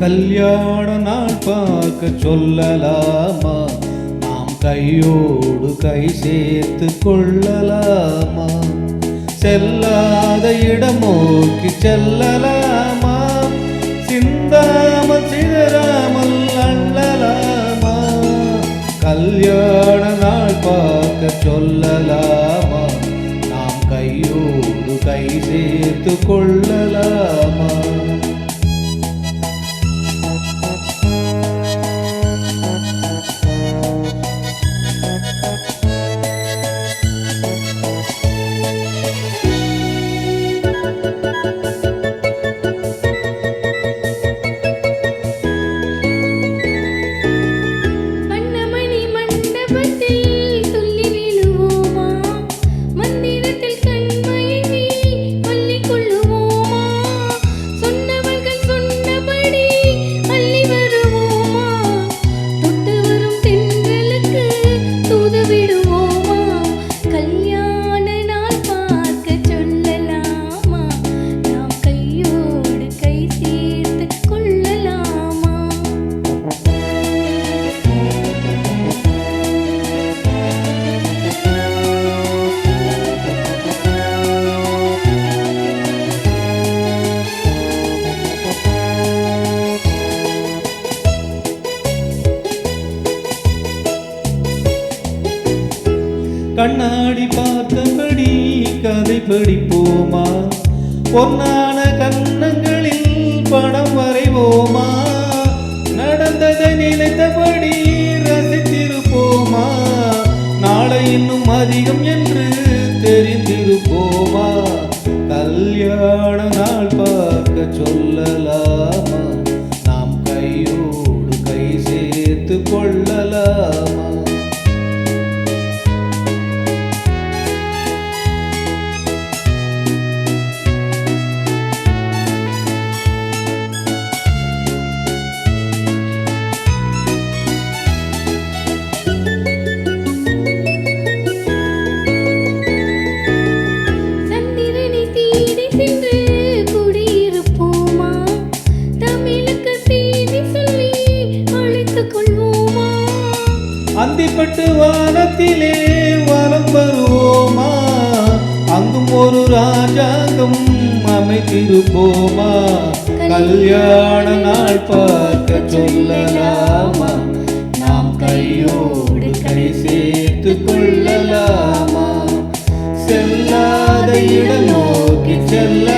கல்யாண நாள் பார்க்க சொல்லலாமா? நாம் கையோடு கை சேர்த்து கொள்ளலாமா? செல்லாத இடம் நோக்கி செல்லலாமா? சிந்தாமல் சிதறாமல் அள்ளலாமா? கல்யாண நாள் பார்க்க சொல்லலாமா? நாம் கையோடு கை சேர்த்து கொள்ளலாமா? கண்ணாடி பார்த்தபடி கதை படிப்போமா? பொன்னான கன்னங்களில் படம் வரைவோமா? நடந்ததை நினைத்தபடி ரசித்திருப்போமா? நாளை இன்னும் அதிகம் என்று தெரிந்திருப்போமா? கல்யாண நாள் பார்க்க சொல்லலாமா? நாம் கையோடு கை சேர்த்து கொள்ளலாமா? அந்திப்பட்டு வானத்திலே வலம் வருவோமா? அங்கும் ஒரு ராஜாங்கம் அமைத்திருப்போமா? கல்யாண நாள் பார்க்க சொல்லலாமா? நாம் கையோடு கை சேர்த்து கொள்ளலாமா? செல்லாத இடம் நோக்கி செல்ல